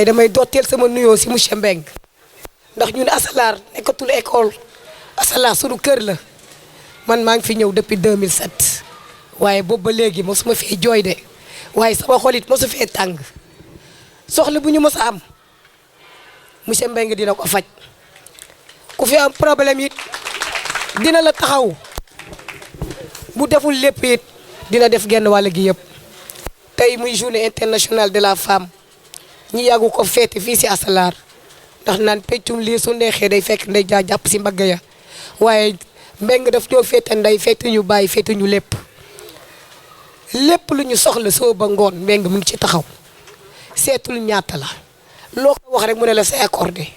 damay dotteel sama nuyoo si monsieur Mbengue ndax ñun Asalaar nekkatul école Asalaar sunu kër la man maa ngi fi ñëw depuis 2007 waaye boobu ba léegi mosuma fee jooy de waaye sama xol it mosu fee tàng soxla bu ñu mos a am monsieur Mbengue dina ko faj ku fi am problème it dina la taxaw bu deful lépp it dina def genn wàll gi yëpp tey muy journée internationale de la femme ñi yàggu ko feete fii si Asalaar ndax naan peccum lii su neexee day fekk ndey jaa jàpp si mbagg ya waaye Mbengue daf ñoo feete ndey feete ñu bàyyi feete ñu lépp lu ñu soxla soo ba ngoon Mbengue mu ngi ci taxaw seetul ñaata la loo ko wax rek mu ne la c'est accordé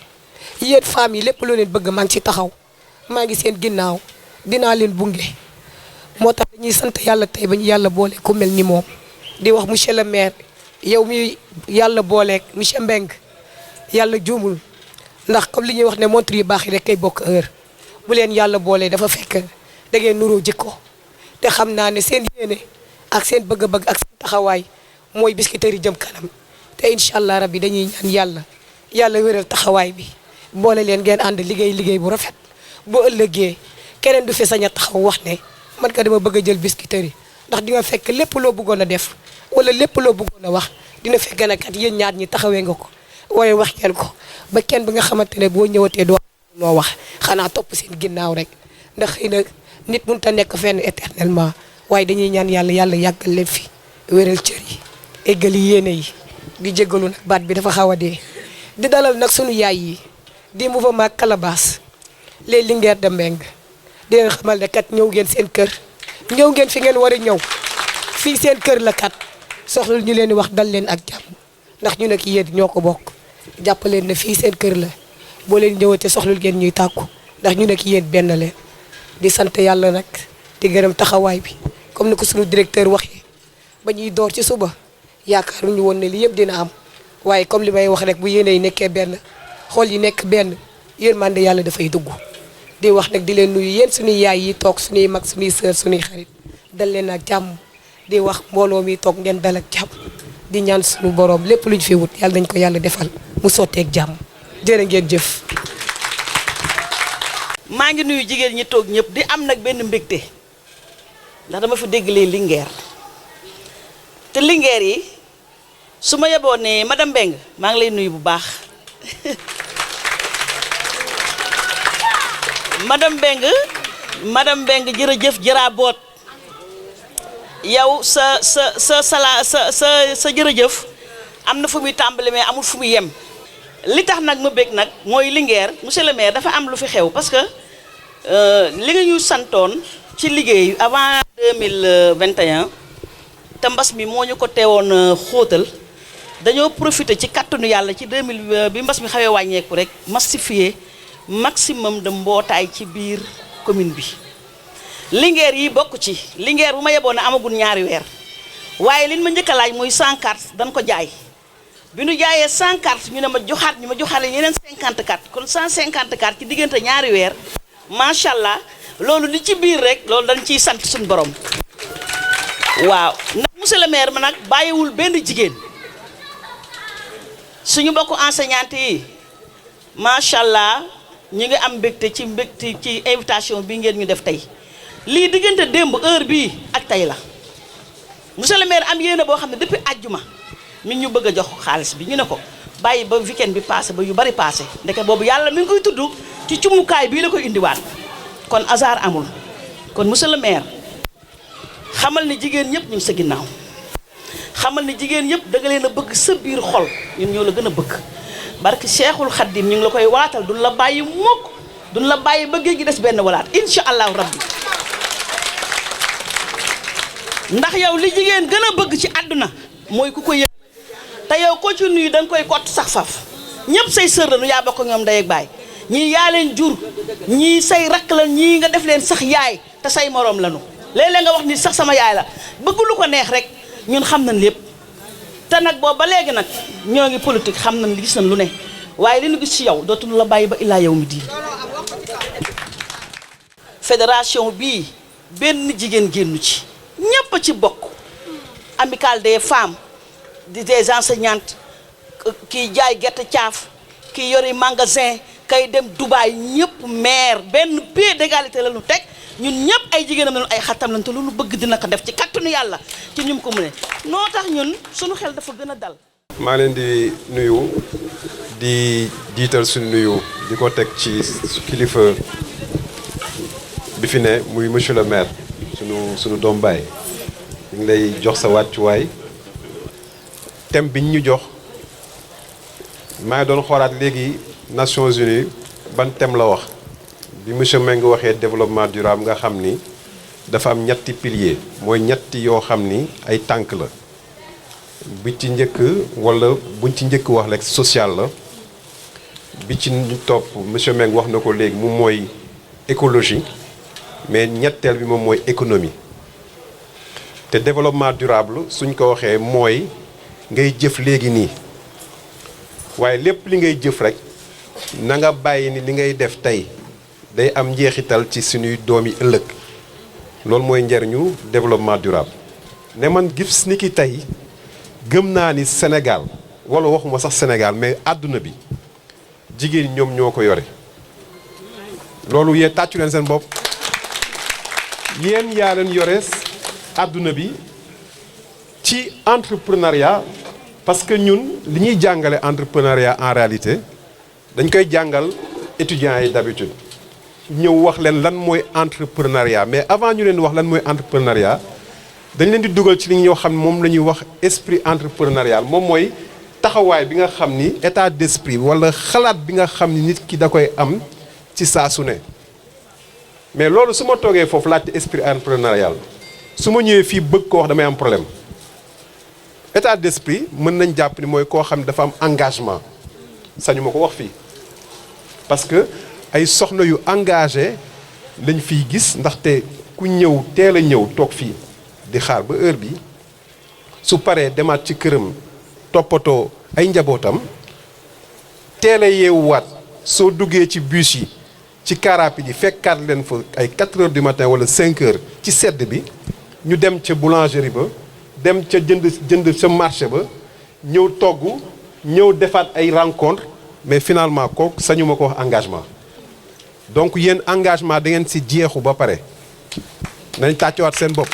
yéen femmes yi lépp loo leen bëgg maa ngi ci taxaw maa ngi seen ginnaaw dinaa leen bunge moo tax dañuy sant yàlla tey ba ñu yàlla boole ku mel ni moom di wax monsieur le maire yow mi yàlla booleeg monsieur Mbengue yàlla juumul ndax comme li ñuy wax ne montre yu baax yi rek kay bokk heure bu leen yàlla boolee dafa fekk da ngeen nuroo jikko te xam naa ne seen yéene ak seen bëgg-bëgg ak seen taxawaay mooy Biscuiterie jëm kanam te incha allah rabbi dañuy ñaan yàlla wéral taxawaay bi boole leen ngeen ànd liggéey bu rafet boo ëllëgee keneen du fi sañ a taxaw wax ne man ka dama bëgg a jël Biscuiterie ndax di nga fekk lépp loo bëggoon a def wala lépp loo bëggoon a wax dina fekk na kat yéen ñaar ñi taxawee nga ko waaye wax ngeen ko ba kenn bi nga xamante ne boo ñëwatee doo loo wax xanaa topp seen ginnaaw rek ndax xëy na nit mënut a nekk fenn éternellement waaye dañuy ñaan yàlla yàggal leen fi wéral cër yi eggali yéene yi di jéggalu nag baat bi dafa xaw a dee di dalal nag sunu yaay yi di mouvement Calebasse les Linguères de Mbengue di leen xamal ne kat ñëw ngeen seen kër ñëw ngeen fi ngeen war a ñëw fii seen kër la kat soxla ñu leen di wax dal leen ak jàmm ndax ñu nekk yéen ñoo ko bokk jàppaleen ne fii seen kër la boo leen ñëwatee soxlul ngeen ñuy tàkku ndax ñu nekk yéen benn leen di sant yàlla nag di gërëm taxawaay bi comme ni ko suñu directeur waxee ba ñuy door ci suba yaakaaruñu woon ne li yëpp dina am waaye comme li may wax rek bu yéene yi nekkee benn xool yi nekk benn yërmande yàlla dafay dugg di wax nag di leen nuyu yéen suñuy yaay yi toog suñuy mag suñuy sœur suñuy xarit dal leen ak jàmm di wax mbooloo mi toog ngeen dal ak jàmm di ñaan suñu borom lépp luñ fi wut yàlla nañ ko yàlla defal mu sotteeg jàmm jërë ngeen jëf. maa ngi nuyu jigéen ñi toog ñëpp di am nag benn mbégte ndax dama fi dégg lee Linguère te Linguère yi su ma yeboo ne madame Mbengue maa ngi lay nuyu bu baax madame Mbengue jërëjëf jëraaboot yow sa jërëjëf am na fu muy tàmbali mais amul fu muy yem li tax nag ma bég nag mooy Linguère monsieur le maire dafa am lu fi xew parce que li nga ñu santoon ci liggéey avant 2021 te mbas mi moo ñu ko teewoon xóotal dañoo profité ci kattanu yàlla ci 2000 bi mbas mi xawee wàññeeku rek massifier maximum de mbootaay ci biir commune bi Linguère yi bokk ci Linguère bu ma yeboon ne amagul ñaari weer waaye liñ ma njëkk a laaj muy 100 cartes dañ ko jaay bi nu jaayee 100 cartes ñu ne ma joxaat yeneen 50 cartes kon 150 cartes ci diggante ñaari weer macha allah loolu li ci biir rek loolu dañ ciy sant suñu borom waaw ndax monsieur le maire ma nag bàyyiwul benn jigéen suñu mbokku enseignante yi macha allah ñu ngi am mbégte ci invitation bi ngeen ñu def tey lii diggante démb heure bii ak tey la monsieur le maire am yéene boo xam ne depuis àjjuma mi ñu bëgg a jox xaalis bi ñu ne ko bàyyi ba weekend bi passé ba yu bari passé ndeke boobu yàlla mi ngi koy tudd ci cumukaay bii la koy indiwaat kon hasard amul kon monsieur le maire xamal ne jigéen ñëpp ñu ngi sa ginnaaw xamal ne jigéen ñëpp da nga leen a bëgg sa biir xol ñun ñoo la gën a bëgg barke Cheikhul Khadim ñu ngi la koy waatal duñ la bàyyi mukk duñ la bàyyi ba géej gi des benn walaat incha allahu rabbi ndax yow li jigéen gën a bëgg ci àdduna mooy ku ko yëg te yow ko ci nuyu da nga koy kott sax faf ñëpp say sër la nu yaa bokk ñoom ndey ak baay ñii yaa leen jur ñii say rakk la ñii nga def leen sax yaay te say moroom lanu léeg-léeg nga wax ni sax sama yaay la bëgg lu ko neex rek ñun xam nañ lépp te nag boobu ba léegi nag ñoo ngi politique xam nañ li gis nañ lu ne waaye li ñu gis ci yow dootuñu la bàyyi ba illaa yow mi di fédération bii benn jigéen génnu ci ñépp a ci bokk amicale des femmes des enseignantes kii jaay gerte caaf kii yori magasin kay dem Dubaï ñëpp maire benn pied d'égalité la ñu teg ñun ñëpp ay jigéenam lañu ay xattam lañu te lu ñu bëgg dina ko def ci kattanu yàlla ci ñum ko mu ne noo tax ñun suñu xel dafa gën a dal. maa leen di nuyu di jiital suñu nuyu di ko teg ci kilifa bi fi ne muy monsieur le maire suñu doom baay ñu ngi lay jox sa wàccuwaay thème biñ ñu jox maa ngi doon xoolaat léegi Nations Unies ban thème la wax bi monsieur Meng waxee développement durable nga xam ni dafa am ñetti piliers mooy ñetti yoo xam ni ay tànk la bi ci njëkk wala buñ ci njëkk wax rek social la bi ci topp monsieur Meng wax na ko léegi moom mooy écologie mais ñetteel bi moom mooy économie te développement durable suñ ko waxee mooy ngay jëf léegi nii waaye lépp li ngay jëf rek na nga bàyyi ni li ngay def tey day am njeexital ci suñuy doomi ëllëg loolu mooy njariñu développement durable ne man gis ni ki tey gëm naa ni Sénégal wala waxuma sax Sénégal mais àdduna bi jigéen ñoom ñoo ko yore loolu yee tàccu leen seen bopp yéen yaa leen yore àdduna bi ci entrepreneuriat parce que ñun li ñuy jàngale entrepreneuriat en réalité dañ koy jàngal étudiants yi d'habitude ñëw wax leen lan mooy entrepreneuriat mais avant ñu leen wax lan mooy entrepreneuriat dañ leen di dugal ci li ñoo xam ne moom la ñuy wax esprit entrepreneurial moom mooy taxawaay bi nga xam ni état d'esprit wala xalaat bi nga xam ni nit ki da koy am ci saa su ne mais loolu su ma toogee foofu laajte esprit entrepreneurial su ma ñëwee fii bëgg ko wax damay am problème état d'esprit mën nañ jàpp ni mooy koo xam ne dafa am engagement sañu ma ko wax fii parce que ay soxna yu engagé lañ fiy gis ndaxte ku ñëw teel a ñëw toog fii di xaar ba heure bi su paree demaat ci këram toppatoo ay njabootam teel a yeewuwaat soo duggee ci bus yi ci car rapide yi fekkaat leen fa ay 4 heures du matin wala 5 heures ci sedd bi ñu dem ca boulangerie ba dem ca jënd sa marché ba ñëw togg ñëw defaat ay rencontre mais finalement kooku sañu ma ko wax engagement donc yéen engagement da ngeen si jeexu ba pare nañ tàccuwaat seen bopp.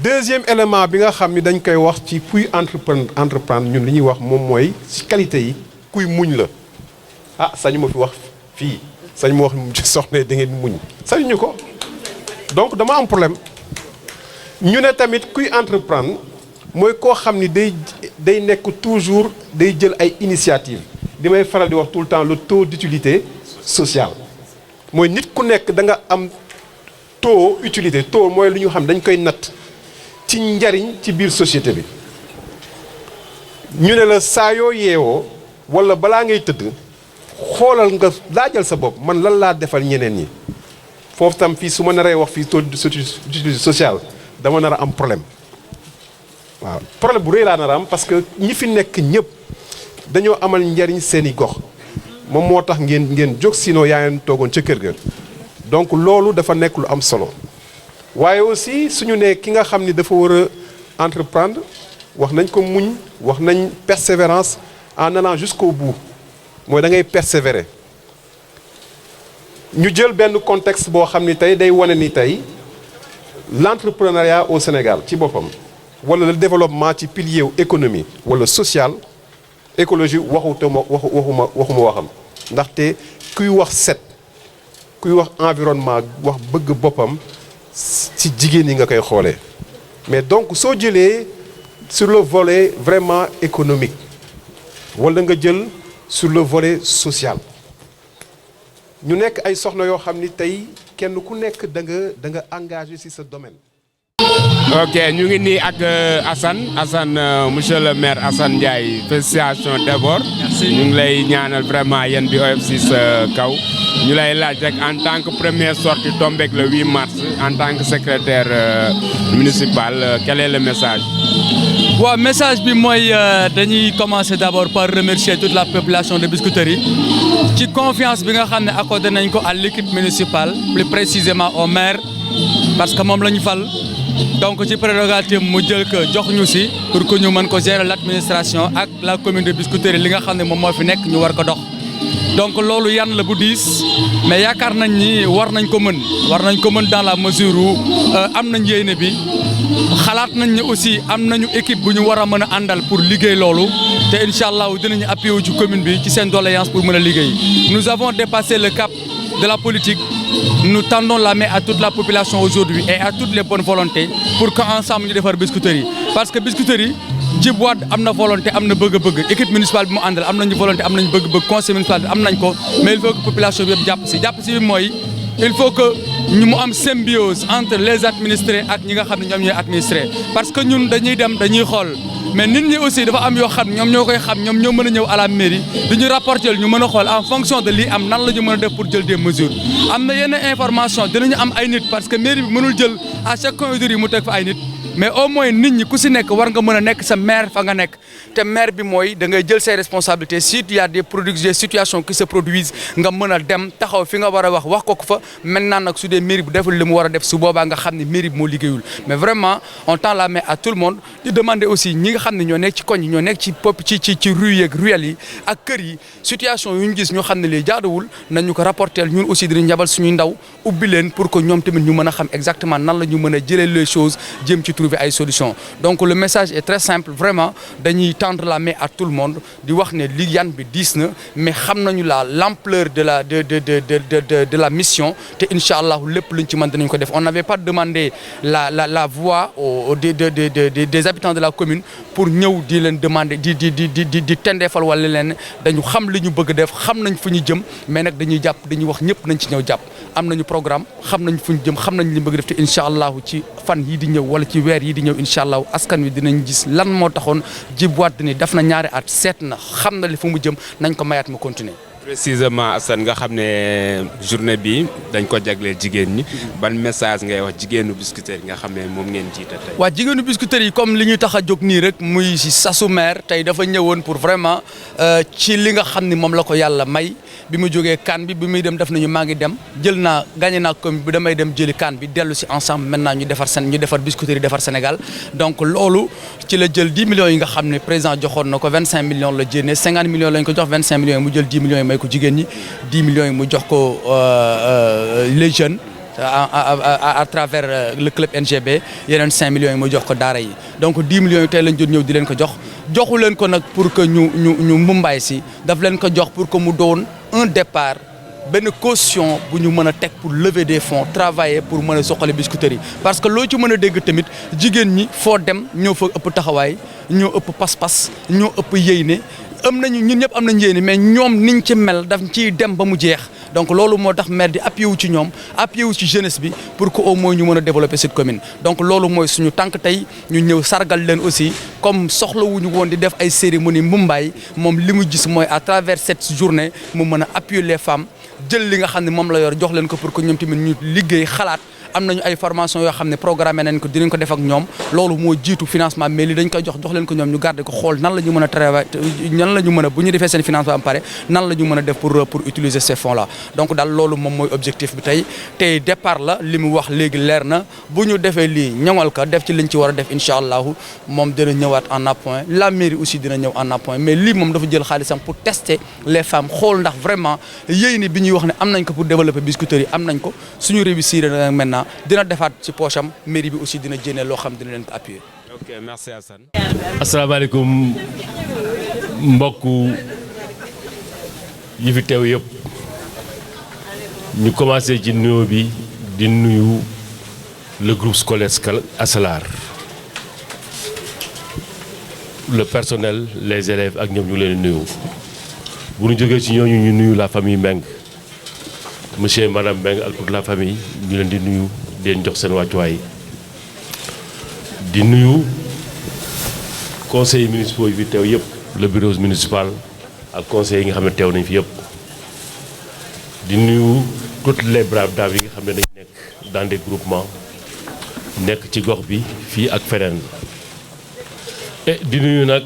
Deuxième élément bi nga xam ni dañ koy wax ci kuy entreprendre ñun li ñuy wax moom mooy ci qualité yi kuy muñ la ah sañu ma fi wax fii sañu ma wax soxna da ngeen muñ sañu ñu ko donc dama am problème ñu ne tamit kuy entreprendre mooy koo xam ni day nekk toujours day jël ay initiative li may faral di wax tout le temps le taux d'utilité sociale mooy nit ku nekk da nga am taux utilité taux mooy lu ñu xam dañ koy natt ci njariñ ci biir société bi ñu ne la saa yoo yeewoo wala balaa ngay tëdd xoolal nga laajal sa bopp man lan laa defal ñeneen ñi foofu tam fii su ma naree wax fii taux d'utilité sociale dama nar a am problème waaw problème bu rëy laa nar a am parce que ñi fi nekk ñëpp dañoo amal njariñ seeni gox moom moo tax ngeen jóg sinon yaa ngeen toogoon ca kër ga donc loolu dafa nekk lu am solo waaye aussi suñu ne ki nga xam ni dafa war a entreprendre wax nañ ko muñ wax nañ persévérance en allant jusqu'au bout mooy da ngay persévérer ñu jël benn contexte boo xam ni tey day wane ni tey l'entrepreneuriat au Sénégal ci boppam wala le développement ci pilier wu économie wala social écologie waxuma waxam ndaxte kuy wax set kuy wax environnement wax bëgg boppam ci jigéen yi nga koy xoolee mais donc soo jëlee sur le volet vraiment économique wala nga jël sur le volet social ñu nekk ay soxna yoo xam ni tey kenn ku nekk da nga engagé ci sa domaine. ok ñu ngi nii ak Assane monsieur le maire Assane Ndiaye félicitations d'abord. ñu ngi lay ñaanal vraiment yéen bi OFC sa kaw. ñu lay laaj rek en tant que première sortie tombeek le 8 mars en tant que secrétaire municipal quel est le message. waaw message bi mooy dañuy commencer d'abord par remercier toute la population de Biscuiterie ci confiance bi nga xam ne accordé nañ ko à l'équipe municipale plus précisément au maire parce que moom la ñu fal donc ci prérogative mu jël ko jox ñu si pour que ñu mën ko gérer l'administration ak la commune de Biscuiterie li nga xam ne moom moo fi nekk ñu war ko dox. donc loolu yan la bu diis mais yaakaar nañ ni war nañ ko mën dans la mesure où am nañ yéene bi xalaat nañ ni aussi am nañu équipe bu ñu war a mën a àndal pour liggéey loolu te incha allah dinañu appuyer wu ci commune bi ci seen doléance pour mën a liggéey. nous avons dépassé le cap de la politique. Nous tendons la main à toute la population aujourd'hui et à toutes les bonnes volontés pour qu'ensemble ñu defar Biscuiterie parce que Biscuiterie Djib Wade am na volonté am na bëgg-bëgg équipe municipale bi mu àndal am nañu volonté am nañu bëgg-bëgg conseil municipal bi am nañ ko mais il faut que population bi yëpp jàpp si bi mooy il faut que ñu mu am symbiose entre les administrés ak ñi nga xam ne ñoom ñooy administré parce que ñun dañuy dem dañuy xool mais nit ñi aussi dafa am yoo xam ñoom ñoo koy xam ñoom ñoo mën a ñëw à la mairie di ñu rapporter ñu mën a xool en fonction de lii am nan la ñu mën a def pour jël des mesures am na yenn information dinañu am ay nit parce que mairie bi mënul jël à chaque coin de rue mu teg fa ay nit mais au moins nit ñi ku si nekk war nga mën a nekk sa maire fa nga nekk te maire bi mooy da ngay jël ses responsabilités si il y a des situations qui se produisent nga mën a dem taxaw fi nga war a wax ko fa maintenant nag su dee mairie bu deful li mu war a def su boobaa nga xam ne mairie bi moo liggéeyul mais vraiment on tend la main à tout le monde di demander aussi ñi nga xam ne ñoo nekk ci koñ yi ñoo nekk ci rue yeeg ruelle yi ak kër yi situation yu ñu gis ñoo xam ne lii jaaduwul nañu ko rapporter ñun aussi dinañ yabal suñuy ndaw ubbi leen pour que ñoom tamit ñu mën a xam exactement nan la ñu mën a jëlee les choses jëm ci trouver ay solutions donc le message est très simple vraiment dañuy tendre la main à tout le monde di wax ne li yan bi diis na mais xam nañu l'ampleur de la mission te incha allah lépp luñ ci mën dinañ ko def on n'avait pas demandé la voix des habitants de la commune pour ñëw di leen demander di tendeefal wala leen dañu xam li ñu bëgg def xam nañ fu ñu jëm mais nag dañuy wax ñëpp nañ ci ñëw jàpp am nañu programme xam nañ fu ñu jëm xam nañ li ñu bëgg def te incha allah ci fan yi di ñëw wala ci weer yi di ñëw incha allah askan wi dinañ gis lan moo taxoon Djib Wade ni def na ñaari at seet na xam na li fu mu jëm nañ ko mayaat mu continuer. précisément Assane nga xam ne journée bi dañ ko jagleel jigéen ñi ban message ngay wax jigéenu Biscuiterie nga xam ne moom ngeen jiite tey. waa jigéenu Biscuiterie yi comme li ñu tax a jóg nii rek muy si sasu maire tey dafa ñëwoon pour vraiment ci li nga xam ni moom la ko yàlla may bi mu jógee kan bi muy dem def nañu maa ngi dem jël naa gagné naa commune bi damay dem jëli kan bi dellu si ensemble maintenant ñu defar Biscuiterie defar Sénégal donc loolu ci la jël 10 millions yi nga xam ne président joxoon na ko 25 millions la jénnee 50 millions lañ ko jox 25 millions yi mu jël 10 millions yi may ko jigéen ñi 10 millions yi mu jox ko les jeunes à travers le club NGB yeneen 5 millions yi mu jox ko daara yi donc 10 millions yi tey lañ jot ñëw di leen ko joxu leen ko nag pour que ñu mbumbaay si daf leen ko jox pour que mu doon un départ benn caution bu ñu mën a teg pour lever des fonds travailler pour mën a soxali Biscuiterie parce que loo ci mën a dégg tamit jigéen ñi foo dem ñoo fa ëpp taxawaay ñoo ëpp pas-pas ñoo ëpp yéene am nañu ñun ñëpp am nañu yéene mais ñoom niñ ci mel daf ciy dem ba mu jeex donc loolu moo tax maire di appuyé wu ci ñoom appuyé wu ci jeunesse bi pour que au moins ñu mën a développer cette commune donc loolu mooy suñu tànk tey ñu ñëw sargal leen aussi comme soxlawuñu woon di def ay cérémonie mbumbaay moom li mu gis mooy à travers cette journée mu mën a appuyer les femmes jël li nga xam ne moom la yor jox leen ko pour que ñoom tamit ñu liggéey xalaat am nañu ay formation yoo xam ne programmé nañ ko dinañ ko def ak ñoom loolu moo jiitu financement mais li dañ koy jox leen ko ñoom ñu garder ko xool nan la ñu mën a travailler nan la ñu mën a bu ñu defee seen financement am pare nan la ñu mën a def pour utiliser ces fonds là donc daal loolu moom mooy objectif bi tey départ la li mu wax léegi leer na bu ñu defee lii ñoŋal ko def ci liñ ci war a def incha allahu moom dina ñëwaat en appoint la mairie aussi dina ñëw en appoint mais lii moom dafa jël xaalisam pour tester les femmes xool ndax vraiment yéy ni bi ñuy wax ne am nañ ko pour développer Biscuiterie am nañ ko suñu réussir nag maintenant dina defaat ci poche am mairie bi aussi dina jénne loo xam dina leen ko appuyer. ok merci Assane. asalaamaaleykum mbokk yi fi teew yëpp ñu commencé ci nuyoo bi di nuyu le groupe scolaire Asalar le personnel les élèves ak ñoom ñu leen nuyu bu ñu jógee ci ñooñu ñu nuyu la famille Mbengue monsieur et madame Mbengue ak toute la famille ñu leen di nuyu di leen jox seen wàccuwaay di nuyu conseillers municipaux yi fi teew yëpp le bureau municipal ak conseillers yi nga xam ne teew nañ fi yëpp di nuyu toutes les braves dames yi nga xam ne dañ nekk dans des groupements nekk ci gox bi fii ak feneen et di nuyu nag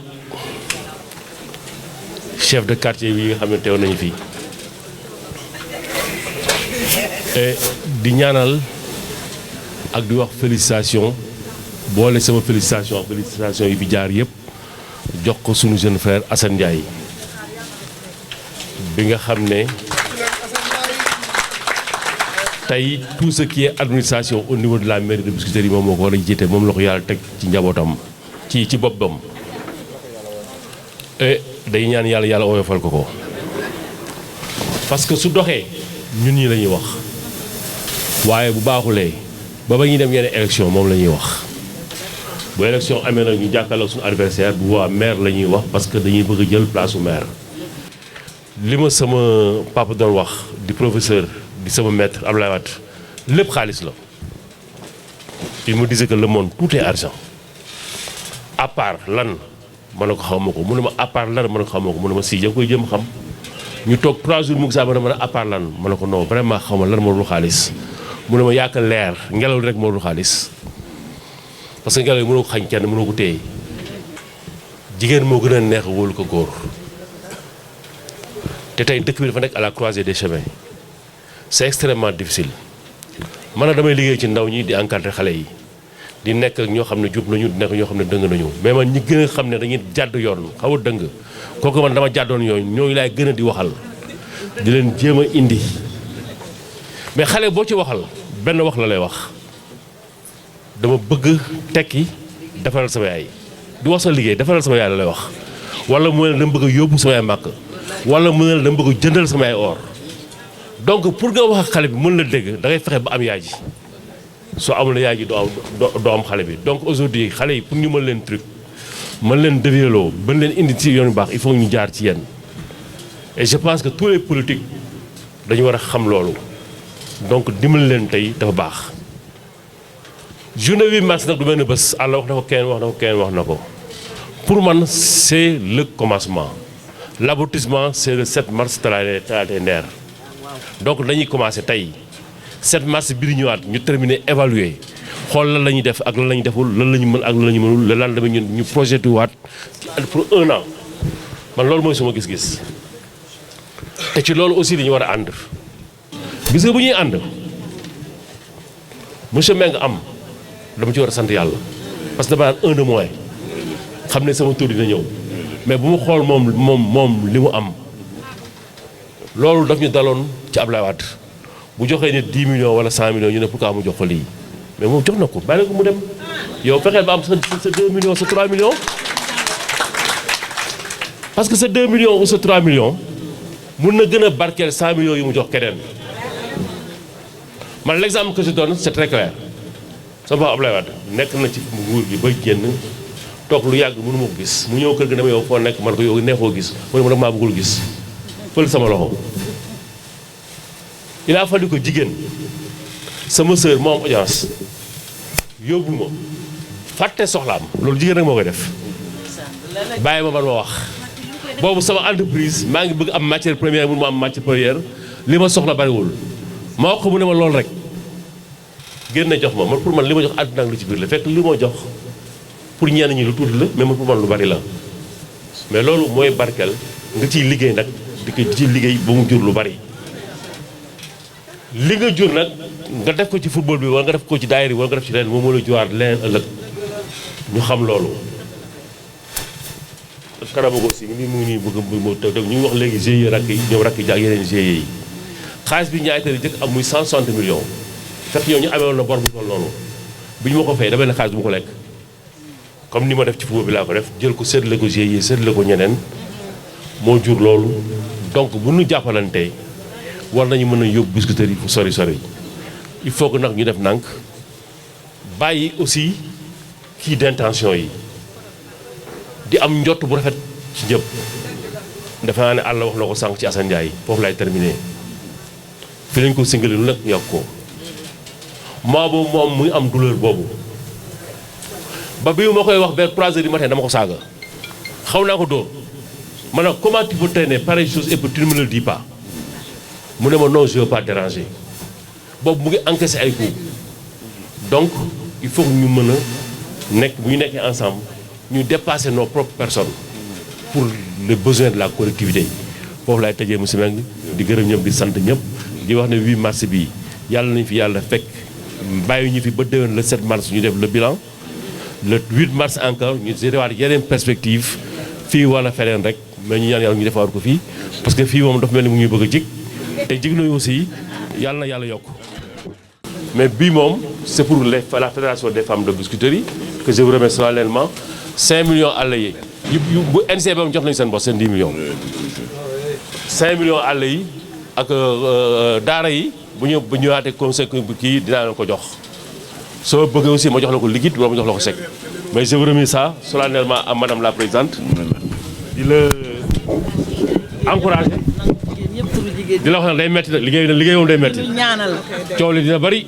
chef de quartier yi nga xam ne teew nañu fii et di ñaanal ak di wax félicitation boole sama félicitation yi fi jaar yëpp jox ko sunu jeune frère Assane Ndiaye bi nga xam ne tey tout ce qui est administration au niveau de la mairie de Biscuiterie moom moo ko war a jiite moom la ko yàlla teg ci njabootam ci boppam et day ñaan yàlla oyofal ko parce que su doxee ñun ñi la ñuy wax waaye bu baaxulee ba ñuy dem yenn élection moom la ñuy wax bu élection amee nag ñu jàkkaarloo suñu adversaire bu waa maire la ñuy wax parce que dañuy bëgg a jël place su maire. li ma sama papa doon wax di professeur di sama maître Abdoulaye Wade lépp xaalis la il me disait que le monde tout est argent à part lan ma ne ko xaw ma ko mu ne ma à part lan ma ne ko xaw ma ko mu ne ma si koy jëm xam ñu toog 3 jours mu ngi saa ma ne à part lan ma ne ko non vraiment xaw ma lan moo dul xaalis mu ne ma yaaka leer ngelaw li rek moo dul xaalis parce que ngelaw yi mënoo ko xañ kenn mënoo ko téye jigéen moo gën a neex wóolu ko góor te tey dëkk bi dafa nekk à la croisée des chemins c'est extrêmement difficile man na damay liggéey ci ndaw ñi di encadrer xale yi di nekk ak ñoo xam ne jub nañu di nekk ñoo xam ne dëng nañu mais man ñi gën a xam ne dañuy jàdd yoon xaw a dëng kooku man dama jàddoon ñooñu laay gën a di waxal di leen jéem a indi mais xale boo ci waxal benn wax la lay wax dama bëgg tekki defaral sama yaay du wax sa liggéey defaral sama yaay la lay wax wala mu ne dama bëgg a yóbbu sama yaay màkk wala mu ne dama bëgg a jëndal sama yaay or donc pour nga wax ak xale bi mën la dégg da ngay fexe ba am yaay ji soo amul yaay ji doo am xale bi donc aujourd'hui xale yi pour ñu mën leen truc mën leen déviéloo mën leen indi ci yoon yu baax il faut ñu jaar ci yenn et je pense que tous les politiques dañu war a xam loolu donc dimbali leen tey dafa baax journée 8 mars nag du benn bés àlla wax na ko kenn wax na ko pour man c'est le commencement l'aboutissement c'est le 7 mars talaatay ndeer donc dañuy commencer tey 7 mars bi di ñëwaat ñu terminer évaluer xool lan la ñuy def ak lan la ñuy deful lan la ñu mën ak lan la ñu mënul le lendemain ñu projeté waat pour 1 an man loolu mooy suma gis-gis te ci loolu aussi dañu war a ànd gis nga bu ñuy ànd monsieur Mbengue am dama ci war a sant yàlla parce que dama naan 1 de moins xam ne sama tur dina ñëw mais bu mu xool moom li mu am loolu daf ñu daloon ci Ablaye Wade bu joxee ne 10 millions wala 100 millions ñu ne pourquoi mu jox ko lii mais moom jox na ko bàyyi ko mu dem yow fexeel ba am sa 2 millions sa 3 millions parce que sa 2 millions ou sa 3 millions mun na gën a barkeel 100 millions yu mu jox keneen man l'exemple que je donne c'est très clair sama papa Ablaye Wade nekk na ci nguur gi ba génn toog lu yàgg mënu ma ko gis mu ñëw kër ga dama yow foo nekk man ko yow neexoo gis mu ne ma nag maa bëggul gis fël sama loxo il a fallu ko jigéen sama sœur moo am audience yóbbu ma fàtte soxlaam loolu jigéen rek moo koy def bàyyi ma man ma wax boobu sama entreprise maa ngi bëgg am matière première mun ma am matière première li ma soxla bariwul ma wax ko mu ne ma loolu rek génn jox ma man pour man li ma jox àdduna ak lu ci biir la fekk li ma jox pour ñenn ñi lu tuuti la mais man pour man lu bari la mais loolu mooy barkeel nga ciy liggéey nag di ko ci liggéey ba mu jur lu bari li nga jur nag nga def ko ci football bi wala nga def ko ci daayira wala nga def ci leen moom moo la juwaat leen ëllëg ñu xam loolu Karabago aussi mu ngi nii bëgg mu tëg ñu ngi wax léegi GIE rakk yi ñoom rakk yi ak yeneen GIE yi xaalis bi ñaay tali jëkk am muy 160 millions fekk yow ñu amewoon na bor bu toll noonu bi ñu ma ko fay damay ne xaalis bu ma ko lekk comme ni ma def ci football bi laa ko def jël ko séddale ko GIE séddale ko ñeneen moo jur loolu donc bu ñu jàppalantee war nañu mën a yóbbu Biscuiterie yi fu sori il faut que nag ñu def nànk bàyyi aussi kii d'intention yi di am njott bu rafet ci ñëpp defe naa ne àlla wax na ko sànq ci Assane Ndiaye foofu laay terminé fi lañ ko singale lu nag yokk ko maa boobu moom muy am douleur boobu ba bi ma koy wax vers 3 heures du matin dama ko saaga xaw naa ko dóor ma ne comment tu peux traîner pareille chose et puis tu ne me le dis pas mu ne ma non je veux pas déranger boobu mu ngi encaissé ay coups donc il faut que ñu mën a nekk bu ñu nekkee ensemble ñu dépasser nos propres personnes pour les besoins de la collectivité foofu laay tëjee monsieur Mbengue di gërëm ñëpp di sant ñëpp di wax ne 8 mars bi yàlla nañu fi yàlla fekk bàyyi ñu fi ba déwén le 7 mars ñu def le bilan le 8 mars encore ñu seetewaat yeneen perspective fii wala feneen rek mais ñu ñaan yàlla ñu defaat ko fii parce que fii moom dafa mel ni mu ngi bëgg a jig te jig nañu aussi yàlla na yàlla yokk mais bii moom c'est pour la fédération des femmes de Biscuiterie que je vous remercie solennellement 5 millions àll yi bu NCB am jox nañu seen bopp seen 10 millions 5 millions àll yi ak daara yi bu ñëwaatee conseil kii dinaa leen ko jox soo bëggee aussi ma jox la ko liquide wala ma jox la ko sec mais je vous remercie ça solennellement à madame la présidente di la encourager di la wax ne day metti nag liggéey moom day metti ñaanal coow li dina bari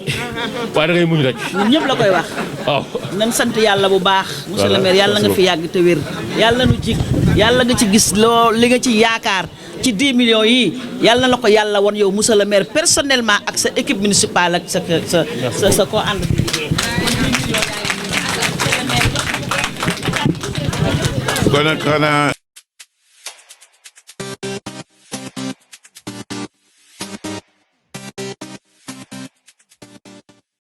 waaye da ngay muñ rek ñun ñëpp la koy wax waaw nañ sant yàlla bu baax monsieur le maire yàlla nga fi yàgg te wér yàlla nu jig yàlla nga ci gis loo li nga ci yaakaar ci 10 millions yi yàlla na la ko yàlla won yow monsieur le maire personnellement ak sa équipe municipale ak sa ko ànd kon nag xanaa